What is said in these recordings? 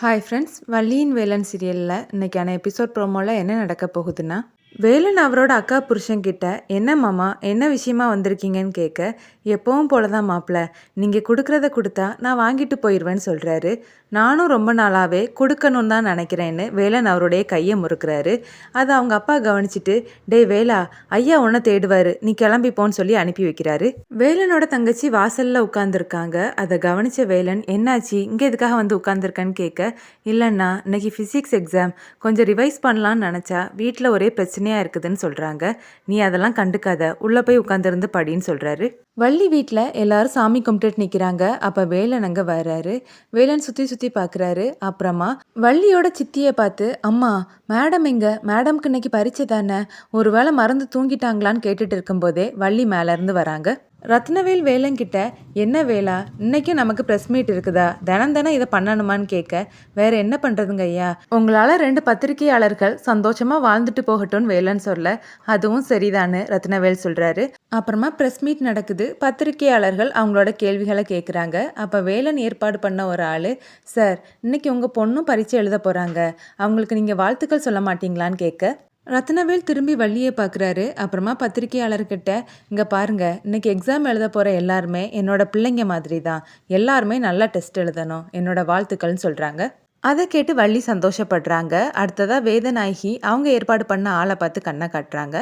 Hi friends, வள்ளியின் Velan சீரியலில் இன்றைக்கான episode ப்ரோமோவில் என்ன நடக்க போகுதுன்னா, வேலன் அவரோட அக்கா புருஷன்கிட்ட என்ன மாமா என்ன விஷயமா வந்திருக்கீங்கன்னு கேட்க, எப்பவும் போல தான் மாப்பிள்ள, நீங்கள் கொடுக்குறத கொடுத்தா நான் வாங்கிட்டு போயிடுவேன்னு சொல்கிறாரு. நானும் ரொம்ப நாளாகவே கொடுக்கணும்னு தான் நினைக்கிறேன்னு வேலன் அவருடைய கையை முறுக்கிறாரு. அதை அவங்க அப்பா கவனிச்சுட்டு, டே வேலா, ஐயா உன்னை தேடுவார், நீ கிளம்பிப்போன்னு சொல்லி அனுப்பி வைக்கிறாரு. வேலனோட தங்கச்சி வாசலில் உட்காந்துருக்காங்க. அதை கவனித்த வேலன், என்னாச்சு இங்கே எதுக்காக வந்து உட்காந்துருக்கேன்னு கேட்க, இல்லைண்ணா இன்னைக்கு ஃபிசிக்ஸ் எக்ஸாம், கொஞ்சம் ரிவைஸ் பண்ணலான்னு நினச்சா வீட்டில் ஒரே பிரச்சனையாக இருக்குதுன்னு சொல்கிறாங்க. நீ அதெல்லாம் கண்டுக்காத, உள்ளே போய் உட்காந்துருந்து படின்னு சொல்கிறாரு. வள்ளி வீட்டில் எல்லாரும் சாமி கும்பிட்டுட்டு நிற்கிறாங்க. அப்போ வேலன் அங்கே வர்றாரு. வேலன் சுற்றி பார்க்குறாரு. அப்புறமா வள்ளியோட சித்தியை பார்த்து, அம்மா மேடம் எங்க, மேடம்க்கு இன்னைக்கு பரீட்சை தானே, ஒரு வேளை மறந்து தூங்கிட்டாங்களான்னு கேட்டுட்டு இருக்கும்போதே வள்ளி மேலேருந்து வராங்க. ரத்னவேல் வேலன்கிட்ட, என்ன வேலா இன்னைக்கும் நமக்கு ப்ரெஸ் மீட் இருக்குதா, தினம் இதை பண்ணணுமான்னு கேட்க, வேற என்ன பண்ணுறதுங்க ஐயா, உங்களால் 2 பத்திரிகையாளர்கள் சந்தோஷமாக வாழ்ந்துட்டு போகட்டும்னு வேலன் சொல்ல, அதுவும் சரிதான்னு ரத்னவேல் சொல்கிறாரு. அப்புறமா ப்ரெஸ் மீட் நடக்குது. பத்திரிகையாளர்கள் அவங்களோட கேள்விகளை கேட்குறாங்க. அப்போ வேலன் ஏற்பாடு பண்ண ஒரு ஆள், சார் இன்னைக்கு உங்கள் பொண்ணும் பரீட்சை எழுத போகிறாங்க, அவங்களுக்கு நீங்கள் வாழ்த்துக்கள் சொல்ல மாட்டீங்களான்னு கேட்க, ரத்னவேல் திரும்பி வள்ளியை பார்க்குறாரு. அப்புறமா பத்திரிகையாளர்கிட்ட, இங்கே பாருங்க, இன்னைக்கு எக்ஸாம் எழுத போகிற எல்லாருமே என்னோட பிள்ளைங்க மாதிரி தான், எல்லாருமே நல்லா டெஸ்ட் எழுதணும், என்னோட வாழ்த்துக்கள்னு சொல்கிறாங்க. அதை கேட்டு வள்ளி சந்தோஷப்படுறாங்க. அடுத்ததாக வேதநாயகி அவங்க ஏற்பாடு பண்ண ஆளை பார்த்து கண்ணை காட்டுறாங்க.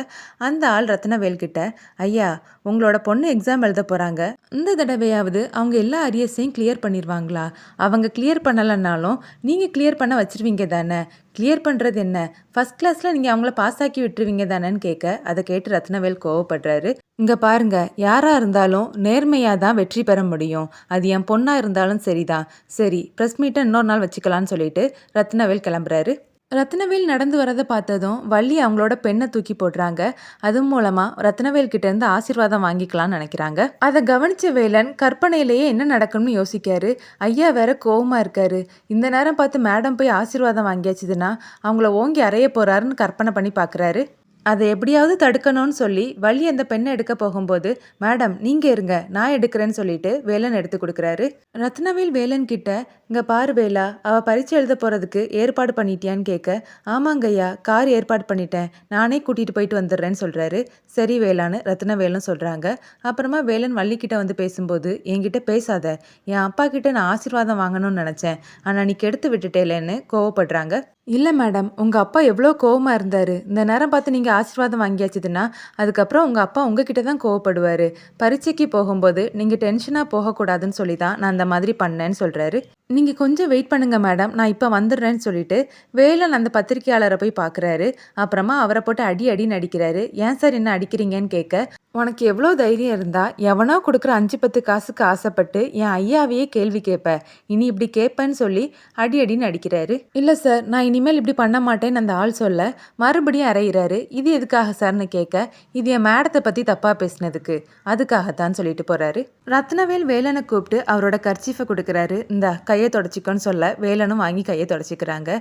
அந்த ஆள் ரத்னவேல்கிட்ட, ஐயா உங்களோட பொண்ணு எக்ஸாம் எழுத போகிறாங்க, இந்த தடவையாவது அவங்க எல்லா அரியர்ஸையும் கிளியர் பண்ணிடுவாங்களா, அவங்க கிளியர் பண்ணலைன்னாலும் நீங்கள் கிளியர் பண்ண வச்சுருவீங்க தானே, கிளியர் பண்ணுறது என்ன, ஃபஸ்ட் கிளாஸில் நீங்கள் அவங்கள பாஸ் ஆக்கி விட்டுருவீங்க தானேன்னு கேட்க, அதை கேட்டு ரத்னவேல் கோவப்படுறாரு. இங்கே பாருங்க, யாராக இருந்தாலும் நேர்மையாக தான் வெற்றி பெற முடியும், அது என் பொண்ணாக இருந்தாலும் சரிதான், சரி ப்ரெஸ் மீட்டை இன்னொரு நாள் வச்சுக்கலான்னு சொல்லிட்டு ரத்னவேல் கிளம்புறாரு. ரத்னவேல் நடந்து வரதை பார்த்ததும் வள்ளி அவங்களோட பெண்ணை தூக்கி போடுறாங்க. அது மூலமாக ரத்னவேல் கிட்ட இருந்து ஆசீர்வாதம் வாங்கிக்கலாம்னு நினைக்கிறாங்க. அதை கவனிச்ச வேலன் கற்பனையிலேயே என்ன நடக்கும்னு யோசிக்காரு. ஐயா வேற கோவமாக இருக்காரு. இந்த நேரம் பார்த்து மேடம் போய் ஆசீர்வாதம் வாங்கியாச்சுதுன்னா அவங்கள ஓங்கி அறைய போறாருன்னு கற்பனை பண்ணி பார்க்குறாரு. அதை எப்படியாவது தடுக்கணும்னு சொல்லி வள்ளி அந்த பெண்ணை எடுக்க போகும்போது, மேடம் நீங்கள் இருங்க நான் எடுக்கிறேன்னு சொல்லிட்டு வேலன் எடுத்து கொடுக்குறாரு. ரத்னவேல் வேலன் கிட்ட, இங்கே பாரு வேலா, அவள் பரீட்சை எழுத போகிறதுக்கு ஏற்பாடு பண்ணிட்டியான்னு கேட்க, ஆமாங்கய்யா கார் ஏற்பாடு பண்ணிட்டேன், நானே கூட்டிகிட்டு போயிட்டு வந்துடுறேன்னு சொல்கிறாரு. சரி வேலான்னு ரத்னவேலும் சொல்கிறாங்க. அப்புறமா வேலன் வள்ளிக்கிட்ட வந்து பேசும்போது, என்கிட்ட பேசாத, என் அப்பா கிட்ட நான் ஆசீர்வாதம் வாங்கணும்னு நினச்சேன், ஆனால் நீ கெடுத்து விட்டுட்டேலேன்னு கோவப்படுறாங்க. இல்லை மேடம், உங்கள் அப்பா எவ்வளோ கோவமாக இருந்தார், இந்த நேரம் பார்த்து நீங்கள் ஆசீர்வாதம் வாங்கியாச்சுதுன்னா அதுக்கப்புறம் உங்கள் அப்பா உங்ககிட்ட தான் கோவப்படுவார், பரீட்சைக்கு போகும்போது நீங்கள் டென்ஷனாக போகக்கூடாதுன்னு சொல்லி தான் நான் அந்த மாதிரி பண்ணேன்னு சொல்கிறாரு. நீங்கள் கொஞ்சம் வெயிட் பண்ணுங்கள் மேடம், நான் இப்போ வந்துடுறேன்னு சொல்லிட்டு வேலன் அந்த பத்திரிகையாளரை போய் பார்க்குறாரு. அப்புறமா அவரை போட்டு அடின்னு அடிக்கிறாரு. ஏன் சார் என்ன அடிக்கிறீங்கன்னு கேட்க, உனக்கு எவ்வளோ தைரியம் இருந்தால் எவனோ கொடுக்குற 5-10 காசுக்கு ஆசைப்பட்டு என் ஐயாவையே கேள்வி கேட்ப, இனி இப்படி கேட்பேன்னு சொல்லி அடின்னு அடிக்கிறாரு. இல்லை சார், நான் இனிமேல் இப்படி பண்ண மாட்டேன்னு அந்த ஆள் சொல்ல மறுபடியும் அறையிறாரு. இது எதுக்காக சார்னு கேட்க, இது என் மேடத்தை பற்றி தப்பாக பேசினதுக்கு, அதுக்காகத்தான் சொல்லிட்டு போகிறாரு. ரத்னவேல் வேலனை கூப்பிட்டு அவரோட கர்ச்சீஃபை கொடுக்குறாரு. இந்த கையை தொடச்சிக்கோன்னு சொல்ல வேலனும் வாங்கி கையை தொடச்சிக்கிறாங்க.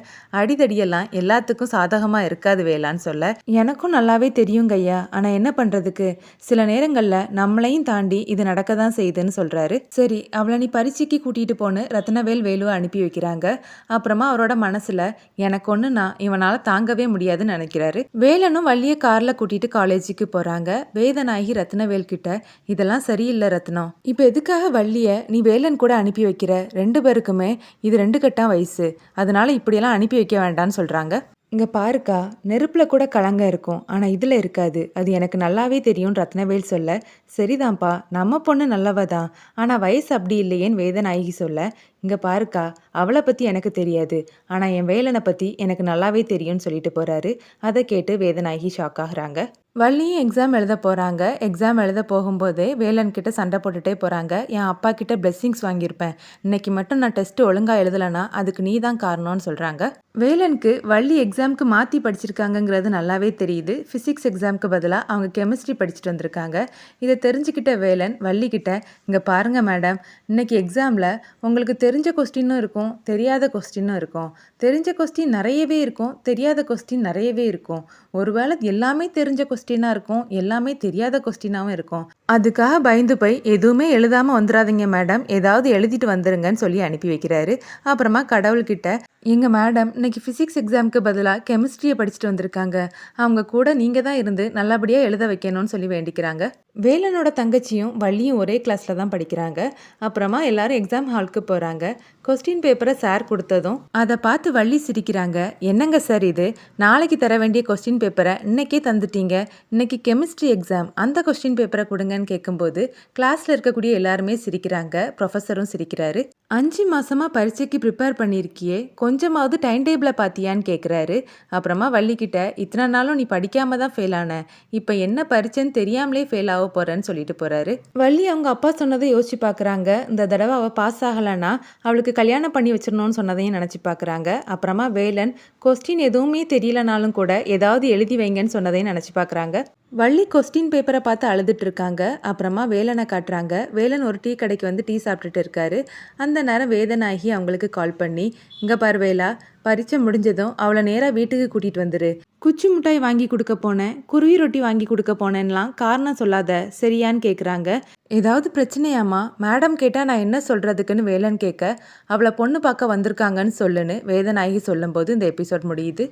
அடிதடியெல்லாம் எல்லாத்துக்கும் சாதகமாக இருக்காது வேலான்னு சொல்ல, எனக்கும் நல்லாவே தெரியுங்க ஐயா, ஆனால் என்ன பண்ணுறதுக்கு, சில நேரங்களில் நம்மளையும் தாண்டி இது நடக்க தான் செய்யுதுன்னு சொல்கிறாரு. சரி அவளை நீ பரீட்சைக்கு கூட்டிகிட்டு போன்னு ரத்னவேல் வேலுவை அனுப்பி வைக்கிறாங்க. அப்புறமா அவரோட மனசில், எனக்கு ஒன்றுனா இவனால் தாங்கவே முடியாதுன்னு நினைக்கிறாரு. வேலனும் வள்ளியை காரில் கூட்டிகிட்டு காலேஜுக்கு போகிறாங்க. வேதநாயகி ரத்னவேல் கிட்ட, இதெல்லாம் சரியில்லை ரத்னம், இப்போ எதுக்காக வள்ளியை நீ வேலன் கூட அனுப்பி வைக்கிற, 2 பேருக்குமே இது 2 கட்டம் வயசு, அதனால இப்படியெல்லாம் அனுப்பி வைக்க வேண்டாம்னு சொல்கிறாங்க. இங்கே பாருக்கா, நெருப்பில் கூட களங்கம் இருக்கும், ஆனால் இதில் இருக்காது, அது எனக்கு நல்லாவே தெரியும் ரத்னவேல் சொல்ல, சரிதான்ப்பா நம்ம பொண்ணு நல்லவ தான், ஆனால் வயசு அப்படி இல்லையேன்னு வேதநாயகி சொல்ல, இங்கே பாருக்கா, அவளை பற்றி எனக்கு தெரியாது, ஆனால் என் வேலனை பற்றி எனக்கு நல்லாவே தெரியும்னு சொல்லிட்டு போகிறாரு. அதை கேட்டு வேதநாயகி ஷாக் ஆகுறாங்க. வள்ளியும் எக்ஸாம் எழுத போகிறாங்க. எக்ஸாம் எழுத போகும்போதே வேலன்கிட்ட சண்டை போட்டுகிட்டே போகிறாங்க. என் அப்பா கிட்ட பிளெஸ்ஸிங்ஸ் வாங்கியிருப்பேன், இன்னைக்கு மட்டும் நான் டெஸ்ட்டு ஒழுங்காக எழுதலைன்னா அதுக்கு நீ தான் காரணம்னு சொல்கிறாங்க. வேலனுக்கு வள்ளி எக்ஸாமுக்கு மாற்றி படிச்சிருக்காங்கங்கிறது நல்லாவே தெரியுது. ஃபிசிக்ஸ் எக்ஸாமுக்கு பதிலாக அவங்க கெமிஸ்ட்ரி படிச்சுட்டு வந்திருக்காங்க. இதை தெரிஞ்சுக்கிட்ட வேலன் வள்ளிக்கிட்ட, இங்கே பாருங்கள் மேடம், இன்னைக்கு எக்ஸாமில் உங்களுக்கு தெரிஞ்ச கொஸ்டினும் இருக்கும், தெரியாத கொஸ்டினும் இருக்கும், தெரிஞ்ச கொஸ்டின் நிறையவே இருக்கும், தெரியாத கொஸ்டின் நிறையவே இருக்கும், ஒருவேளை எல்லாமே தெரிஞ்ச கொஸ்டின் கொஸ்டினாக இருக்கும், எல்லாமே தெரியாத கொஸ்டினாகவும் இருக்கும். அதுக்காக பயந்து போய் எதுவுமே எழுதாமல் வந்துடாதீங்க மேடம், ஏதாவது எழுதிட்டு வந்துருங்கன்னு சொல்லி அனுப்பி வைக்கிறாரு. அப்புறமா கடவுள்கிட்ட, எங்கள் மேடம் இன்னைக்கு ஃபிசிக்ஸ் எக்ஸாமுக்கு பதிலாக கெமிஸ்ட்ரியை படிச்சுட்டு வந்திருக்காங்க, அவங்க கூட நீங்கள் தான் இருந்து நல்லபடியாக எழுத வைக்கணும்னு சொல்லி வேண்டிக்கிறாங்க. வேலனோட தங்கச்சியும் வள்ளியும் ஒரே கிளாஸில் தான் படிக்கிறாங்க. அப்புறமா எல்லாரும் எக்ஸாம் ஹாலுக்கு போகிறாங்க. கொஸ்டின் பேப்பரை சார் கொடுத்ததும் அதை பார்த்து வள்ளி சிரிக்கிறாங்க. என்னங்க சார் இது, நாளைக்கு தர வேண்டிய கொஸ்டின் பேப்பரை இன்னைக்கே தந்துட்டீங்க, இன்னைக்கு கெமிஸ்ட்ரி எக்ஸாம், அந்த கொஸ்டின் பேப்பரை கொடுங்கன்னு கேட்கும்போது கிளாஸில் இருக்கக்கூடிய எல்லாருமே சிரிக்கிறாங்க. ப்ரொஃபஸரும் சிரிக்கிறாரு. 5 மாசமா பரீட்சைக்கு ப்ரிப்பேர் பண்ணியிருக்கியே, கொஞ்சமாவது டைம் டேபிளை பார்த்தியான்னு கேட்குறாரு. அப்புறமா வள்ளிக்கிட்ட, இத்தனை நாளும் நீ படிக்காம தான் ஃபெயில் ஆன, இப்போ என்ன பரீட்சைன்னு தெரியாமலே ஃபெயில் ஆக போகிறேன்னு சொல்லிட்டு போகிறாரு. வள்ளி அவங்க அப்பா சொன்னதை யோசிச்சு பார்க்குறாங்க. இந்த தடவை அவள் பாஸ் ஆகலைன்னா அவளுக்கு கல்யாணம் பண்ணி வச்சிடணும்னு சொன்னதையும் நினச்சி பார்க்குறாங்க. அப்புறமா வேலன் கொஸ்டின் எதுவுமே தெரியலனாலும் கூட ஏதாவது எழுதி வைங்கன்னு சொன்னதையும் நினச்சி பார்க்குறாங்க. வள்ளி கொஸ்டின் பேப்பரை பார்த்து அழுதுட்டு இருக்காங்க. அப்புறமா வேலனை காட்டுறாங்க. வேலன் ஒரு டீ கடைக்கு வந்து டீ சாப்பிட்டுட்டு இருக்காரு. அந்த நேரம் வேதனாகி அவங்களுக்கு கால் பண்ணி, இங்கே பாரு வேலா, பரீட்சை முடிஞ்சதும் அவளை நேராக வீட்டுக்கு கூட்டிகிட்டு வந்துரு, குச்சி மிட்டாய் வாங்கி கொடுக்க போனேன், குருவி ரொட்டி வாங்கி கொடுக்க போனேன்லாம் காரணம் சொல்லாத, சரியான்னு கேட்குறாங்க. ஏதாவது பிரச்சனையாமா மேடம் கேட்டால் நான் என்ன சொல்கிறதுக்குன்னு வேலன் கேட்க, அவளை பொண்ணு பார்க்க வந்திருக்காங்கன்னு சொல்லுன்னு வேதனாகி சொல்லும்போது இந்த எபிசோட் முடியுது.